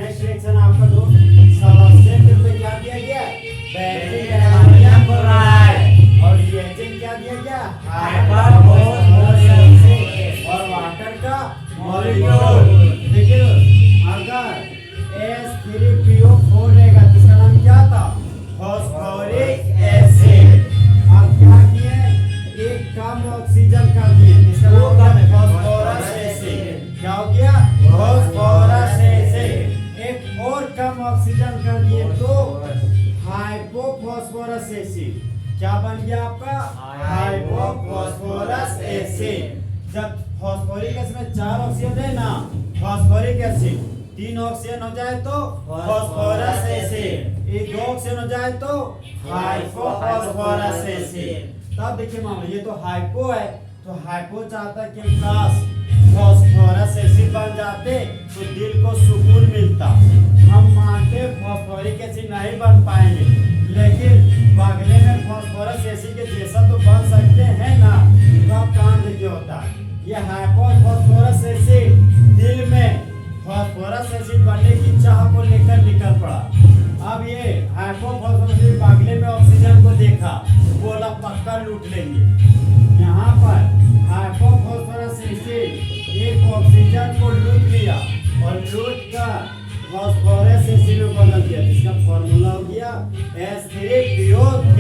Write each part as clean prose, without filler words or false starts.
Next reaction आपका दोस्त substrate पे क्या दिया गया बेंजीन डायमोनियम क्लोराइड और रिएजेंट क्या दिया गया हाइपरफॉस्फोरस एसिड और वाटर का मॉलिक्यूल। देखिए अगर H3PO4 रहेगा तो इसका नाम क्या था फॉस्फोरिक एसिड। अब क्या किए एक कम ऑक्सीजन कर दिए इसका नाम क्या है फॉस्फोरस एसिड। क्या हो गया फॉस्फोरस एसिड। एक और कम ऑक्सीजन कर दिए तो हाइपोफॉस्फोरस एसिड। क्या बन गया आपका हाइपोफॉस्फोरस एसिड। जब फॉस्फोरिक एसिड में 4 ऑक्सीजन है ना फॉस्फोरिक एसिड 3 ऑक्सीजन हो जाए तो फॉस्फोरस एसिड, ये 2 ऑक्सीजन हो जाए तो हाइपोफॉस्फोरस एसिड। तब देखिए मामला ये तो हाइपो है तो हाइपो चाहता है कि काश फॉस्फोरस एसिड बन जाते तो दिल को सुकून मिलता। हम मानते फॉस्फोरिक एसिड नहीं बन पाएंगे लेकिन बगले में फॉस्फोरस एसिड के जैसा तो बन सकते हैं ना। तो अब काम देखिए होता है ये हाइपोफॉस्फोरस एसिड दिल में फॉस्फोरस एसिड बनने की चाह को लेकर निकल पड़ा। अब ये हाइपोफॉस्फोरस एसिड बगले में ऑक्सीजन को देखा बोला पक्का लूट लेंगे। यहाँ पर हाइपोफॉस्फोरस एसिड एक ऑक्सीजन को लूट लिया और लूट कर फॉस्फोरस एसिड में बदल दिया जिसका फॉर्मूला हो गया H3PO3।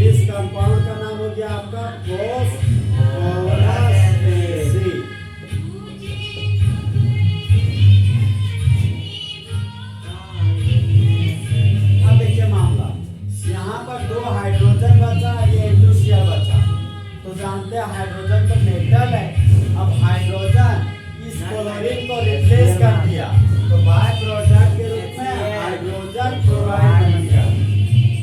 इस कंपाउंड का नाम हो गया आपका फॉस्फोरस एसिड। अब देखिए मामला यहाँ पर 2 हाइड्रोजन बचा ये H2Cl बचा। तो जानते हैं हाइड्रोजन तो मेटल है। अब हाइड्रोजन इस क्लोरीन को रिप्लेस कर दिया तो बाय प्रोडक्ट के रूप में हाइड्रोजन क्लोराइड बन गया।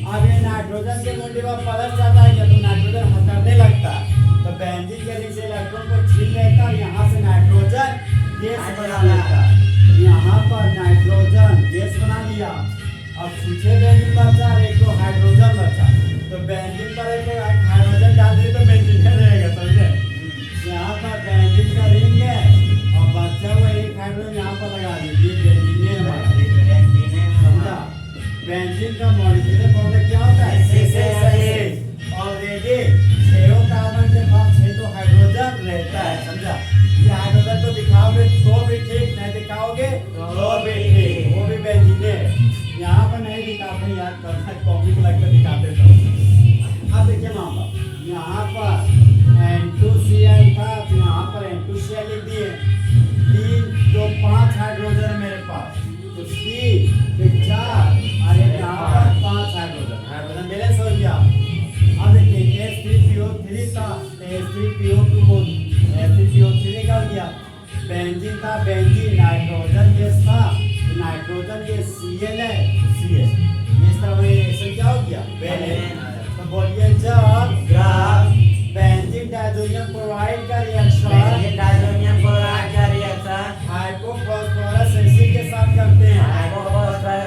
अब ये नाइट्रोजन के मूल्य पर प्लस जाता है तो नाइट्रोजन हटने लगता है तो बेंजीन के नीचे इलेक्ट्रॉन को छीन लेता है यहाँ से नाइट्रोजन गैस बना लेता है। यहाँ पर नाइट्रोजन गैस बना लिया। अब छूछे बेंजीन बचा एक तो हाइड्रोजन बचा तो बेंजीन पर एक हाइड्रोजन डाल दिए तो बेंजीन रहेगा। समझे यहाँ पर बेंजीन का रिंग है और बचा हुआ एक हाइड्रोजन यहाँ पर लगा दीजिए बेंजीन है हमारा। समझा बेंजीन का मॉलिक्यूलर फॉर्मूला क्या होता है 6 ऑलरेडी 6 कार्बन के पास 6 तो हाइड्रोजन रहता है। समझा ये हाइड्रोजन तो दिखाओगे तो भी ठीक नहीं दिखाओगे तो भी ठीक वो भी बेंजीन है। यहाँ पर नहीं दिखाते याद करना कॉपी को लगकर दिखाते तो। अब देखिए मामला यहाँ पर N2Cl था तो यहाँ पर N2Cl लिख दिए 3 तो 5 हाइड्रोजन है मेरे पास तो 3 फिर 4 और यहाँ पर 5 हाइड्रोजन बैलेंस हो गया। अब देखिए H3PO3 था H3PO3 निकल गया। बेंजीन था बेंजीन नाइट्रोजन गैस था तो नाइट्रोजन गैस Cl है Cl इस तरह रिएक्शन क्या हो गया बैलेंस। तो बोलिए जब बेंजीन डायज़ोनियम क्लोराइड का रिएक्शन हाइपोफॉस्फोरस एसिड के साथ करते हैं वाटर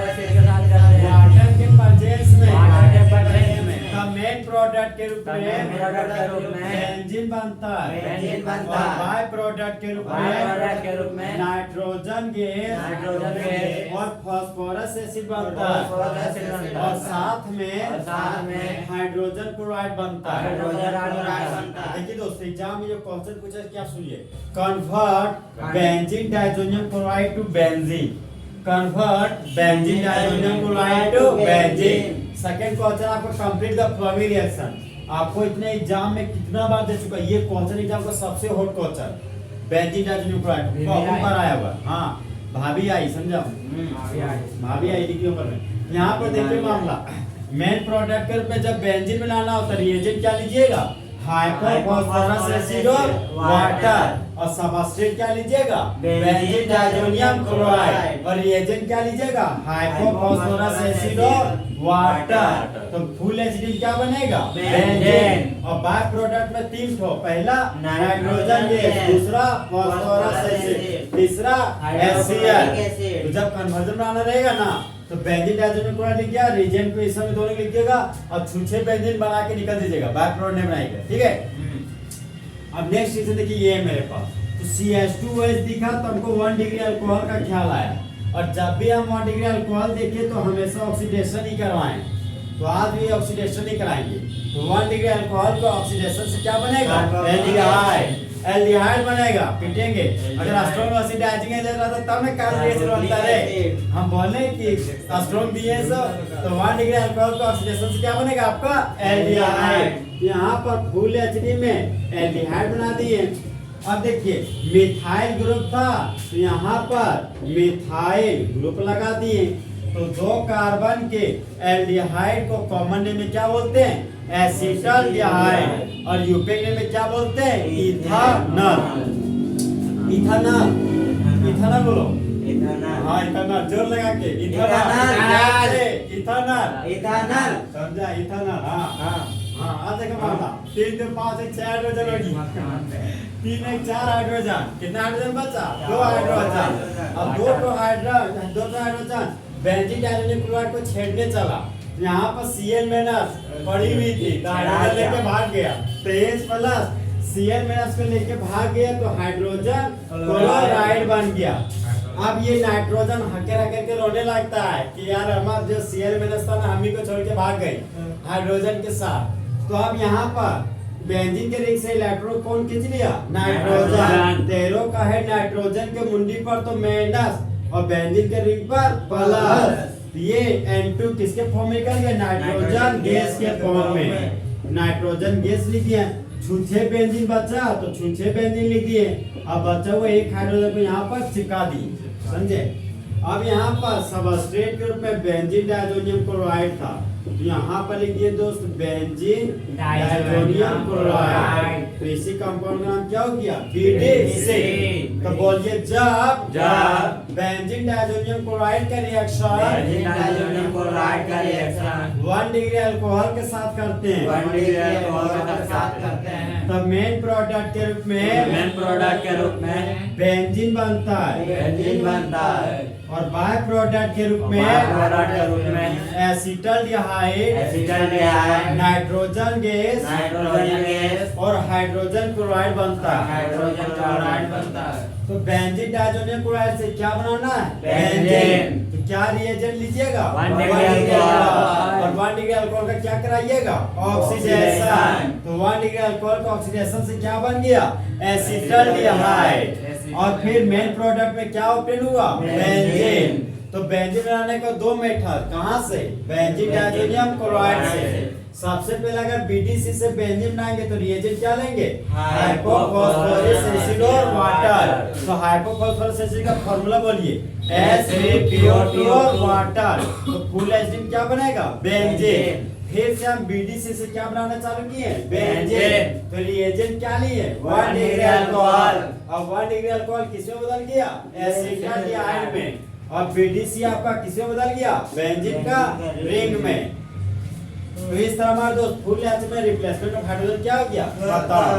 के प्रेजेंस में का मेन प्रोडक्ट के रूप में बेंजीन बनता है और बाय प्रोडक्ट के रूप में नाइट्रोजन गैस और फॉस्फोरस एसिड बनता है और साथ में हाइड्रोजन क्लोराइड बनता है। देखिए दोस्तों एग्जाम में जो क्वेश्चन पूछा है क्या सुनिए convert benzene diazonium chloride to benzene. Convert benzene diazonium chloride to benzene. Second question आपको कंप्लीट द फॉलोइंग रिएक्शन। आपको इतने एग्जाम में कितना बार दे चुका ये क्वेश्चन एग्जाम का सबसे hot question benzene diazonium chloride copy पर आया हुआ। हां भाभी आई समझा भाभी आई लिखिए ऊपर में। यहाँ पर देखिए मामला मेन प्रोडक्ट के रूप में जब बेंजीन मिलाना होता है रिएजेंट क्या लीजिएगा हाइपोफॉस्फोरस एसिड और वाटर और सबस्ट्रेट क्या लीजिएगा बेंजीन डायज़ोनियम क्लोराइड और रिएजेंट क्या लीजिएगा हाइपोफॉस्फोरस एसिड और वाटर। तो फुल एसिड क्या बनेगा बेंजीन और बाय प्रोडक्ट में 3 ठो पहला नाइट्रोजन गैस दूसरा फॉस्फोरस एसिड तीसरा HCl। तो जब कन्वर्जन बनाना रहेगा ना तो बेंजीन डायज़ोनियम क्लोराइड लिख दिया रिएजेंट को इस समय दोनों लिखिएगा और छूछे बेंजीन बना के निकल दीजिएगा बाय प्रोडक्ट नहीं बनाएगा। ठीक है अब नेक्स्ट चीज देखिए ये है मेरे पास तो CH2OH दिखा तो हमको 1 डिग्री अल्कोहल का ख्याल आया और जब भी हम 1 डिग्री अल्कोहल देखें तो हमेशा ऑक्सीडेशन ही करवाएं। तो आज भी ऑक्सीडेशन ही कराएंगे। तो 1 डिग्री अल्कोहल को ऑक्सीडेशन से क्या बनेगा? एल्डिहाइड। एल्डिहाइड बनेगा, पीटेंगे। अगर स्ट्रॉन्ग ऑक्सीडाइजिंग एजेंट रहता तब ना कार्बोनेशन बनता रे। हम बोले कि स्ट्रॉन्ग दिए तो 1 डिग्री अल्कोहल को ऑक्सीडेशन से क्या बनेगा आपका? एल्डिहाइड। यहाँ पर फुल एचडी में एल्डिहाइड बना दिए। अब देखिए मिथाइल ग्रुप था तो यहाँ पर मिथाइल ग्रुप लगा दिए। तो 2 कार्बन के एल्डिहाइड को कॉमन नेम में क्या बोलते हैं? एसिटाल्डिहाइड। और यूपेक नेम में क्या बोलते हैं? इथानॉल। इथानॉल, इथानॉल बोलो। हाँ इथानॉल, जोर लगा के इथानॉल, इथानॉल, इथानॉल, समझा? इथानॉल। हाँ आज देखो मामला 3 2 5 1 6 हाइड्रोजन होगी। 3 1 4 हाइड्रोजन। कितना हाइड्रोजन बचा? 2 हाइड्रोजन। अब 2 हाइड्रोजन बेंजीन डाइऑक्साइड क्लोराइड को छेड़ने चला। यहाँ पर Cl माइनस पड़ी हुई थी तो हाइड्रोजन लेके भाग गया। तो H प्लस Cl माइनस को लेके भाग गया तो हाइड्रोजन क्लोराइड बन गया। अब ये नाइट्रोजन हके के रोने लगता है कि यार हमारा जो Cl माइनस था ना हम ही को छोड़ के भाग गए हाइड्रोजन के साथ। तो अब यहाँ पर बेंजीन के रिंग से इलेक्ट्रॉन कौन खींच लिया? नाइट्रोजन। तेरो का है नाइट्रोजन के मुंडी पर तो माइनस और बेंजीन के रिंग पर प्लस। ये N2 किसके फॉर्म में निकल गया? नाइट्रोजन गैस के फॉर्म में। नाइट्रोजन गैस लिख दिया। छूछे बेंजीन बचा तो छूछे बेंजीन लिख दिए। अब बचा हुआ एक हाइड्रोजन को यहाँ पर चिपका दिए, समझे? अब यहाँ पर सबस्ट्रेट के रूप में बेंजीन डाइज़ोनियम क्लोराइड था तो यहाँ पर लिख दिए दोस्त बेंजीन डाइज़ोनियम क्लोराइड। तो इसी कंपाउंड का नाम क्या हो गया? BDC। तो बोलिए जब बेंजीन डाइज़ोनियम क्लोराइड का रिएक्शन 1 डिग्री अल्कोहल के साथ करते हैं, तो मेन प्रोडक्ट के रूप में बेंजीन बनता है। और बाय प्रोडक्ट के रूप में एसिटाल्डिहाइड, नाइट्रोजन गैस और हाइड्रोजन क्लोराइड बनता है। तो बेंजीन डाइज़ोनियम क्लोराइड से क्या बनाना है? बेंजीन। तो क्या रिएजेंट लीजिएगा? 1 डिग्री अल्कोहल। और 1 डिग्री अल्कोहल का क्या कराइएगा? ऑक्सीडेशन। तो 1 डिग्री अल्कोहल का ऑक्सीडेशन से क्या बन गया? एसिटाल्डिहाइड। और फिर मेन प्रोडक्ट में क्या ओपन हुआ? बेंजीन। तो बेंजीन बनाने का 2 मेथड, कहाँ से? बेंजीन डाइज़ोनियम क्लोराइड से। सबसे पहले अगर BDC से बेंजीन बनाएंगे तो रिएजेंट क्या लेंगे? हाइपोफॉस्फोरस एसिड और वाटर। तो हाइपोफॉस्फोरस एसिड का फार्मूला बोलिए, H3PO2 और वाटर। तो फुल एसिड क्या बनेगा? बेंजीन। फिर से हम BDC से क्या बनाना चालू किए? बेंजीन। तो रिएजेंट क्या लिए? 1 डिग्री अल्कोहल। अब 1 डिग्री अल्कोहल किसमें बदल गया? एसिटाल्डिहाइड में। और BDC आपका किसमें बदल गया? बेंजीन का रिंग में। तो इस तरह हमारे दोस्त फुल एच में रिप्लेसमेंट ऑफ हाइड्रोजन क्या हो गया? खत्म।